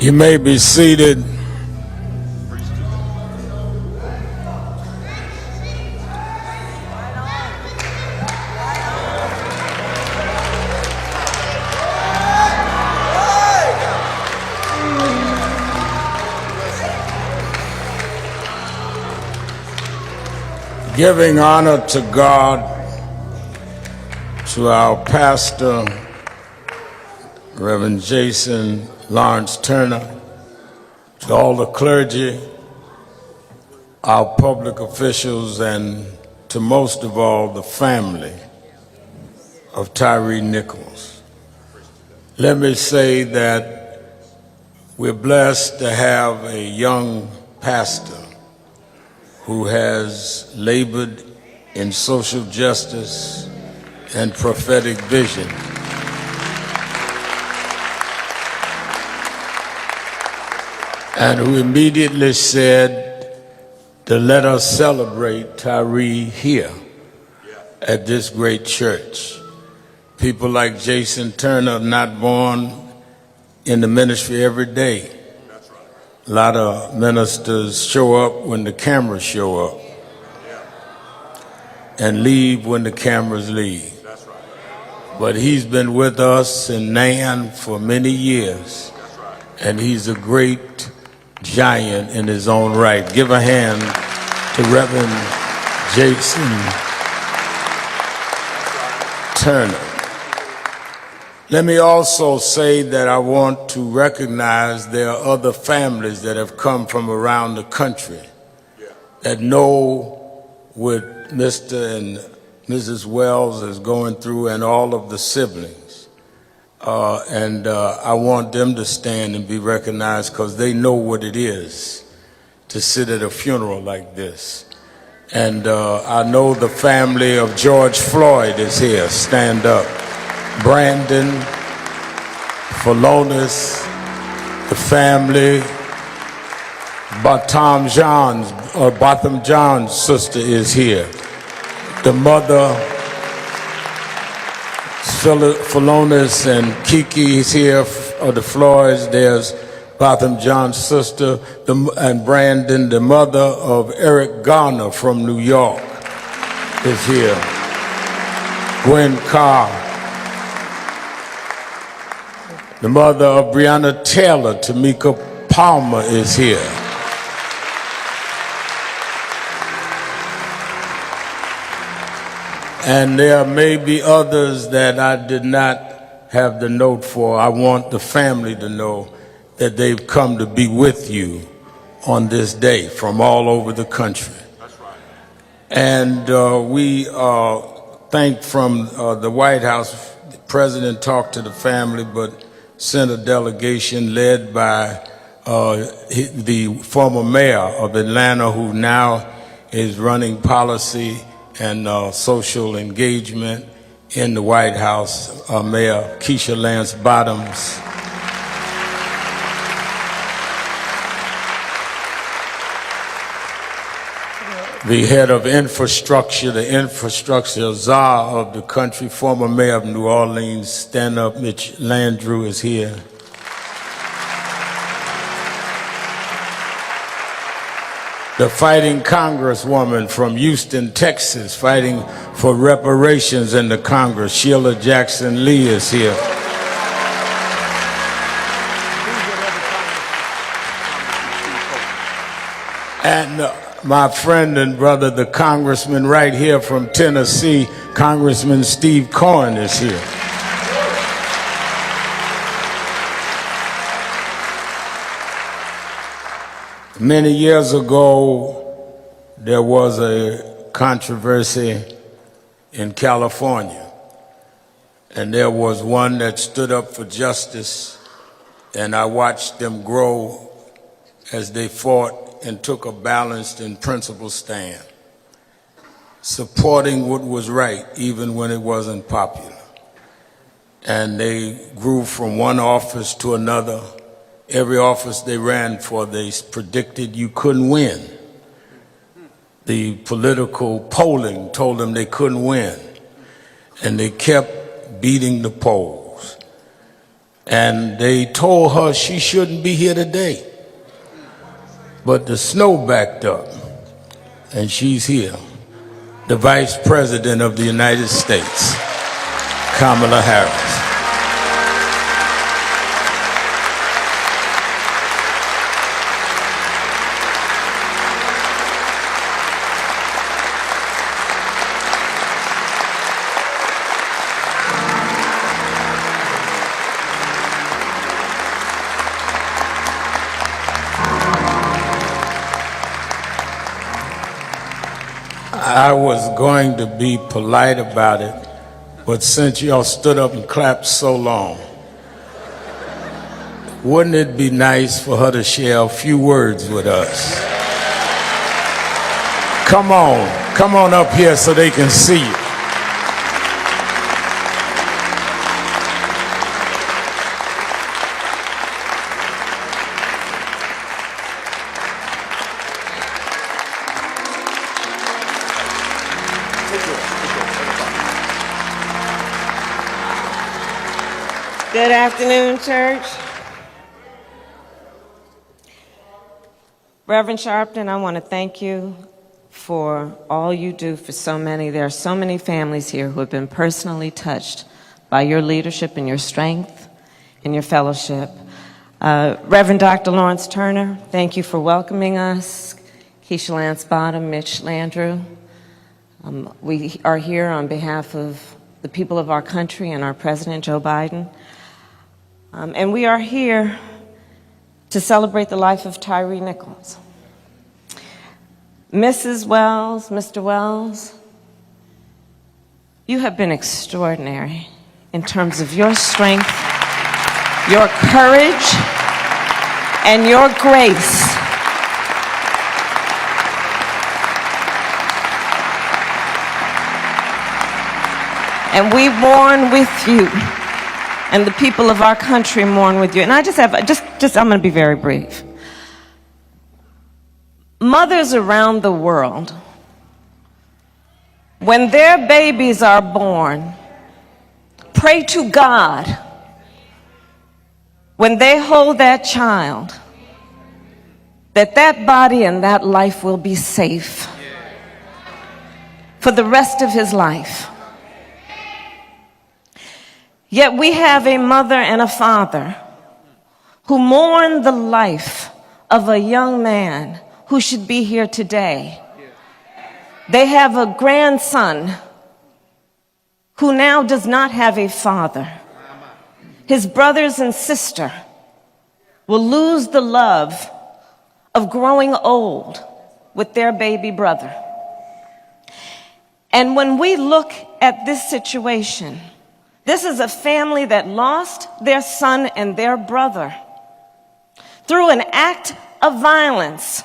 You may be seated. Giving honor to God, to our pastor, Reverend Jason Lawrence Turner, to all the clergy, our public officials, and to most of all the family of Tyre Nichols. Let me say that we're blessed to have a young pastor who has labored in social justice and prophetic vision. And who immediately said to let us celebrate Tyre here at this great church. People like Jason Turner not born in the ministry every day. A lot of ministers show up when the cameras show up and leave when the cameras leave. But he's been with us in Nan for many years, and he's a great giant in his own right. Give a hand to Reverend Jason Turner. Let me also say that I want to recognize there are other families that have come from around the country that know what Mr. and Mrs. Wells is going through, and all of the siblings. I want them to stand and be recognized because they know what it is to sit at a funeral like this. And I know the family of George Floyd is here. Stand up. Brandon, Pholonis, the family, Botham John's sister is here. The mother, Pholonis and Kiki is here of the Floyds. There's Botham John's sister, and Brandon, the mother of Eric Garner from New York, is here. Gwen Carr, the mother of Breonna Taylor, Tamika Palmer, is here. And there may be others that I did not have the note for. I want the family to know that they've come to be with you on this day from all over the country. That's right. And we thank from the White House. The president talked to the family, but sent a delegation led by the former mayor of Atlanta, who now is running policy and social engagement in the White House, Mayor Keisha Lance Bottoms. The head of infrastructure, the infrastructure czar of the country, former mayor of New Orleans, stand up, Mitch Landrieu is here. The fighting congresswoman from Houston, Texas, fighting for reparations in the Congress, Sheila Jackson Lee is here. And my friend and brother, the congressman right here from Tennessee, Congressman Steve Cohen is here. Many years ago, there was a controversy in California, and there was one that stood up for justice, and I watched them grow as they fought and took a balanced and principled stand, supporting what was right even when it wasn't popular. And they grew from one office to another. Every office they ran for, they predicted you couldn't win. The political polling told them they couldn't win, and they kept beating the polls. and they told her she shouldn't be here today. But the snow backed up, and she's here. The Vice President of the United States, Kamala Harris. I was going to be polite about it, but since y'all stood up and clapped so long, wouldn't it be nice for her to share a few words with us? Come on up here so they can see you. Good afternoon, church. Reverend Sharpton, I want to thank you for all you do for so many. There are so many families here who have been personally touched by your leadership and your strength and your fellowship. Reverend Dr. Lawrence Turner, thank you for welcoming us. Keisha Lance Bottom, Mitch Landrieu. We are here on behalf of the people of our country and our President, Joe Biden. And we are here to celebrate the life of Tyre Nichols. Mrs. Wells, Mr. Wells, you have been extraordinary in terms of your strength, your courage, and your grace. And we mourn with you. And the people of our country mourn with you. And I I'm going to be very brief. Mothers around the world, when their babies are born, pray to God when they hold that child that that body and that life will be safe for the rest of his life. Yet we have a mother and a father who mourn the life of a young man who should be here today. They have a grandson who now does not have a father. His brothers and sister will lose the love of growing old with their baby brother. And when we look at this situation, this is a family that lost their son and their brother through an act of violence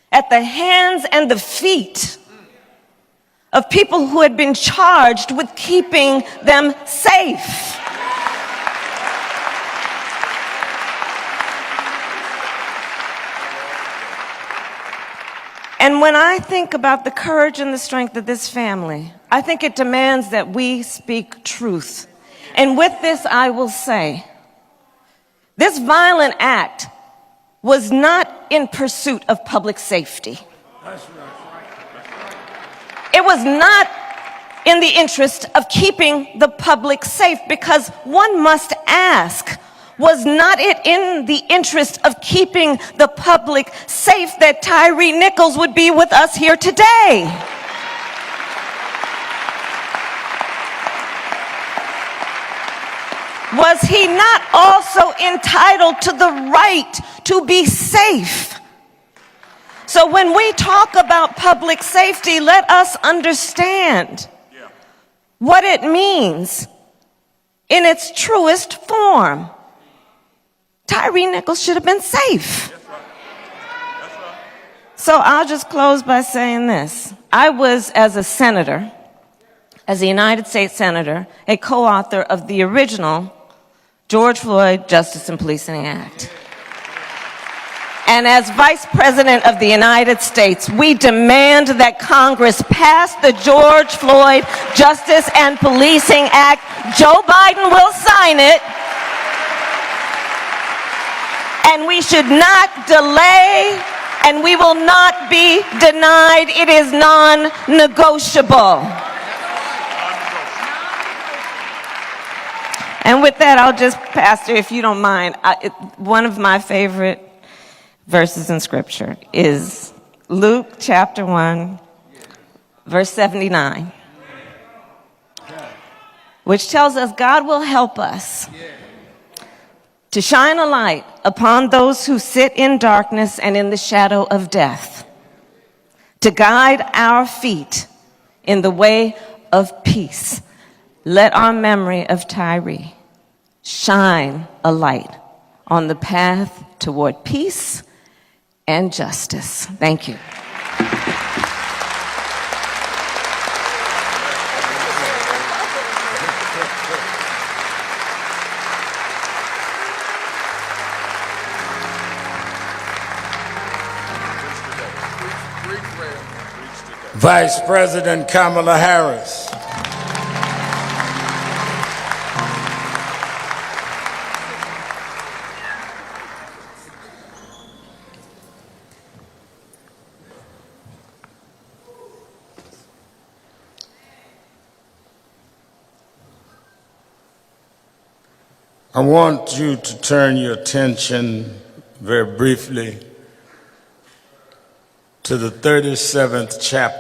at the hands and the feet of people who had been charged with keeping them safe. And when I think about the courage and the strength of this family, I think it demands that we speak truth. And with this, I will say, this violent act was not in pursuit of public safety. It was not in the interest of keeping the public safe, because one must ask, was not it in the interest of keeping the public safe that Tyre Nichols would be with us here today? Was he not also entitled to the right to be safe? So when we talk about public safety, let us understand what it means in its truest form. Tyre Nichols should have been safe. So I'll just close by saying this. I was, as a senator, as a United States Senator, a co-author of the original George Floyd Justice and Policing Act. And as Vice President of the United States, we demand that Congress pass the George Floyd Justice and Policing Act. Joe Biden will sign it. and we should not delay, and we will not be denied. It is non-negotiable. And with that, I'll just, Pastor, if you don't mind, one of my favorite verses in Scripture is Luke chapter 1, verse 79, which tells us God will help us to shine a light upon those who sit in darkness and in the shadow of death, to guide our feet in the way of peace. Let our memory of Tyre shine a light on the path toward peace and justice. Thank you. Vice President Kamala Harris. I want you to turn your attention very briefly to the 37th chapter